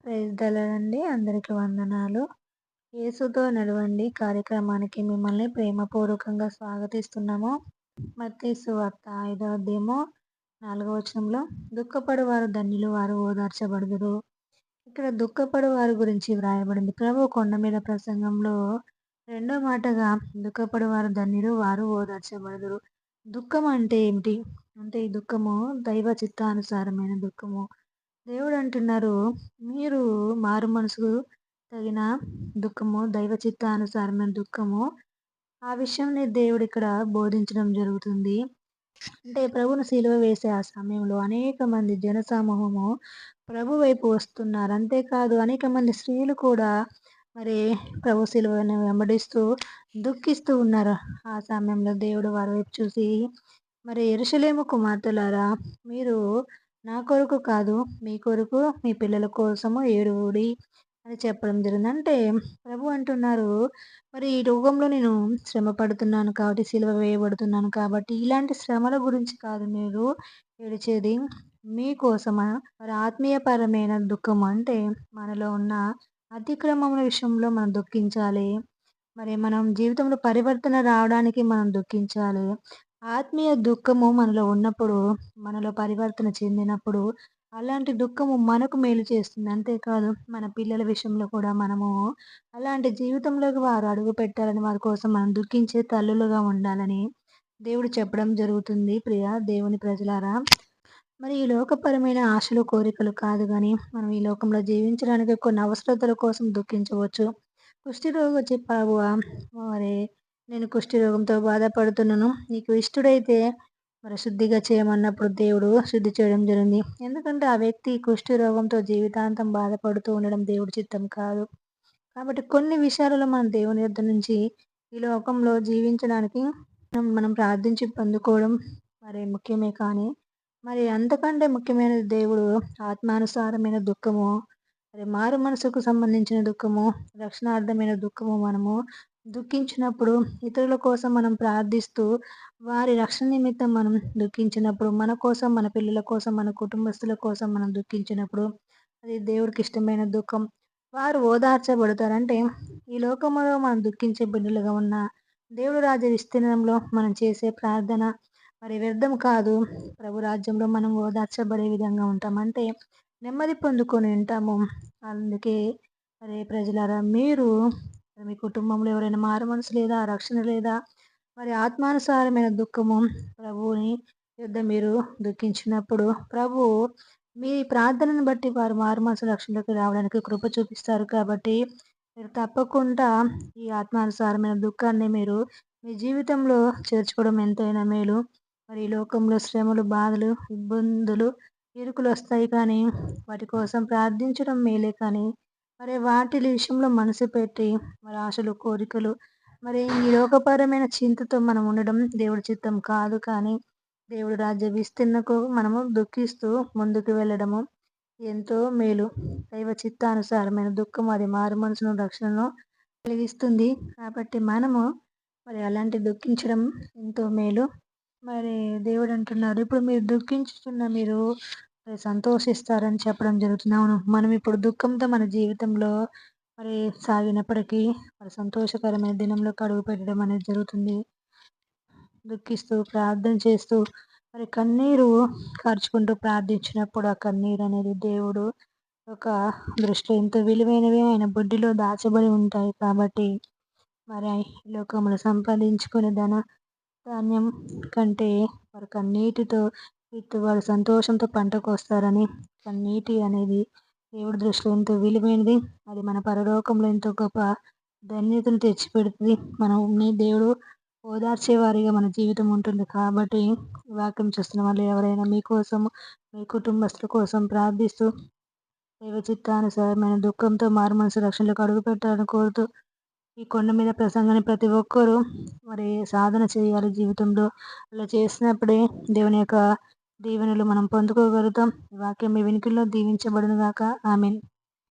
Praise the lord అండి. అందరికి వందనాలు. యేసుతో నడవండి కార్యక్రమానికి మిమ్మల్ని ప్రేమపూర్వకంగా స్వాగతిస్తున్నాము. మత్తయి సువార్త 5వ అధ్యాయము 4వ వచనంలో దుఃఖపడువారు ధన్యులు, వారు ఓదార్చబడుదురు. ఇక్కడ దుఃఖపడు వారి గురించి వ్రాయబడింది. ప్రభు కొండ మీద ప్రసంగంలో రెండో మాటగా దుఃఖపడువారు ధన్యులు, వారు ఓదార్చబడుదురు. దుఃఖం అంటే ఏమిటి? అంటే ఈ దుఃఖము దైవ చిత్తానుసారమైన దుఃఖము. దేవుడు అంటున్నారు, మీరు మారు మనసుకు తగిన దుఃఖము, దైవ చిత్తానుసారమైన దుఃఖము. ఆ విషయంని దేవుడు ఇక్కడ బోధించడం జరుగుతుంది. అంటే ప్రభువును సిలువ వేసే ఆ సమయంలో అనేక మంది జనసమూహము ప్రభు వైపు వస్తున్నారు. అంతేకాదు అనేక మంది స్త్రీలు కూడా మరి ప్రభు సిలువను వెంబడిస్తూ దుఃఖిస్తూ ఉన్నారు. ఆ సమయంలో దేవుడు వారి వైపు చూసి, మరి యెరూషలేము కుమార్తెలారా, మీరు నా కొరకు కాదు, మీ కొరకు, మీ పిల్లల కోసము ఏడువుడి అని చెప్పడం జరిగింది. అంటే ప్రభు అంటున్నారు, మరి ఈ లోకంలో నేను శ్రమ పడుతున్నాను కాబట్టి, సిలువ వేయబడుతున్నాను కాబట్టి, ఇలాంటి శ్రమల గురించి కాదు మీరు ఏడిచేది, మీకోసమా. మరి ఆత్మీయపరమైన దుఃఖం అంటే మనలో ఉన్న అతిక్రమముల విషయంలో మనం దుఃఖించాలి. మరి మనం జీవితంలో పరివర్తన రావడానికి మనం దుఃఖించాలి. ఆత్మీయ దుఃఖము మనలో ఉన్నప్పుడు, మనలో పరివర్తన చెందినప్పుడు అలాంటి దుఃఖము మనకు మేలు చేస్తుంది. అంతేకాదు మన పిల్లల విషయంలో కూడా మనము అలాంటి జీవితంలోకి వారు అడుగు పెట్టాలని, వారి కోసం మనం దుఃఖించే తల్లులుగా ఉండాలని దేవుడు చెప్పడం జరుగుతుంది. ప్రియ దేవుని ప్రజలారా, మరి ఈ లోకపరమైన ఆశలు, కోరికలు కాదు గానీ, మనం ఈ లోకంలో జీవించడానికి కొన్ని అవసరతల కోసం దుఃఖించవచ్చు. కుష్ఠరోగి వచ్చి, ప్రభువా, మరి నేను కుష్ఠరోగంతో బాధపడుతున్నాను. నీకు ఇష్టడైతే మరి శుద్ధిగా చేయమన్నప్పుడు దేవుడు శుద్ధి చేయడం జరిగింది. ఎందుకంటే ఆ వ్యక్తి కుష్ఠరోగంతో జీవితాంతం బాధపడుతూ ఉండడం దేవుడి చిత్తం కాదు. కాబట్టి కొన్ని విషయాలలో మనం దేవుని యొద్ద నుంచి ఈ లోకంలో జీవించడానికి మనం ప్రార్థించి పొందుకోవడం మరి ముఖ్యమే. కానీ మరి అంతకంటే ముఖ్యమైనది దేవుడు ఆత్మానుసారమైన దుఃఖము, మరి మారు మనసుకు సంబంధించిన దుఃఖము, రక్షణార్థమైన దుఃఖము. మనము దుఃఖించినప్పుడు, ఇతరుల కోసం మనం ప్రార్థిస్తూ వారి రక్షణ నిమిత్తం మనం దుఃఖించినప్పుడు, మన కోసం, మన పిల్లల కోసం, మన కుటుంబస్తుల కోసం మనం దుఃఖించినప్పుడు, అది దేవుడికి ఇష్టమైన దుఃఖం. వారు ఓదార్చబడతారు. అంటే ఈ లోకంలో మనం దుఃఖించే బిడ్డలుగా ఉన్న దేవుడు రాజ్య విస్తీర్ణంలో మనం చేసే ప్రార్థన మరి వ్యర్థం కాదు. ప్రభు రాజ్యంలో మనం ఓదార్చబడే విధంగా ఉంటాం. అంటే నెమ్మది పొందుకొని ఉంటాము. అందుకే మరి ప్రజలారా, మీరు మీ కుటుంబంలో ఎవరైనా మారు మనసు లేదా, రక్షణ లేదా, మరి ఆత్మానుసారమైన దుఃఖము ప్రభువుని యుద్ధ మీరు దుఃఖించినప్పుడు, ప్రభు మీ ప్రార్థనను బట్టి వారు మారు మనసు రక్షణలోకి రావడానికి కృప చూపిస్తారు. కాబట్టి మీరు తప్పకుండా ఈ ఆత్మానుసారమైన దుఃఖాన్ని మీరు మీ జీవితంలో చేర్చుకోవడం ఎంతైనా మేలు. మరి ఈ లోకంలో శ్రమలు, బాధలు, ఇబ్బందులు, ఇరుకులు వస్తాయి. కానీ వాటి కోసం ప్రార్థించడం మేలే. కానీ మరి వాటి విషయంలో మనసు పెట్టి మరి ఆశలు, కోరికలు, మరి ఈ లోకపరమైన చింతతో మనం ఉండడం దేవుడి చిత్తం కాదు. కానీ దేవుడి రాజ్య విస్తీర్ణకు మనము దుఃఖిస్తూ ముందుకు వెళ్ళడము ఎంతో మేలు. దైవ చిత్తానుసారమైన దుఃఖం అది మారు మనసును, రక్షణను కలిగిస్తుంది. కాబట్టి మనము మరి అలాంటి దుఃఖించడం ఎంతో మేలు. మరి దేవుడు అంటున్నారు, ఇప్పుడు మీరు దుఃఖించుతున్న మీరు మరి సంతోషిస్తారని చెప్పడం జరుగుతుంది. అవును, మనం ఇప్పుడు దుఃఖంతో మన జీవితంలో మరి సాగినప్పటికీ మరి సంతోషకరమైన దినంలోకి అడుగు పెట్టడం అనేది జరుగుతుంది. దుఃఖిస్తూ ప్రార్థన చేస్తూ మరి కన్నీరు కార్చుకుంటూ ప్రార్థించినప్పుడు, ఆ కన్నీరు అనేది దేవుడు ఒక దృష్టిలో ఎంతో విలువైనవి, ఆయన బుడ్డిలో దాచబడి ఉంటాయి. కాబట్టి మరి ఈ లోకంలో సంపాదించుకునే ధాన్యం కంటే వారు కన్నీటితో విత్తువారు సంతోషంతో పంట కోస్తారని, కన్నీటి అనేది దేవుడి దృష్టిలో ఎంతో విలువైనది. అది మన పరలోకంలో ఎంతో గొప్ప ధన్యతను తెచ్చిపెడుతుంది. మనల్ని దేవుడు ఓదార్చే వారిగా మన జీవితం ఉంటుంది. కాబట్టి ఈ వాక్యం చూస్తున్న వాళ్ళు ఎవరైనా మీకోసం, మీ కుటుంబస్తుల కోసం ప్రార్థిస్తూ దైవ చిత్తానుసారమైన దుఃఖంతో మారు మనసు రక్షణలోకి అడుగు పెట్టాలని కోరుతూ, ఈ కొండ మీద ప్రసంగాన్ని ప్రతి ఒక్కరూ మరి సాధన చేయాలి జీవితంలో. అలా చేసినప్పుడే దేవుని యొక్క దీవెనలు మనం పొందుకోగలుగుతాం. ఈ వాక్యం మీ వినికిడిలో దీవించబడును గాక. ఆమేన్.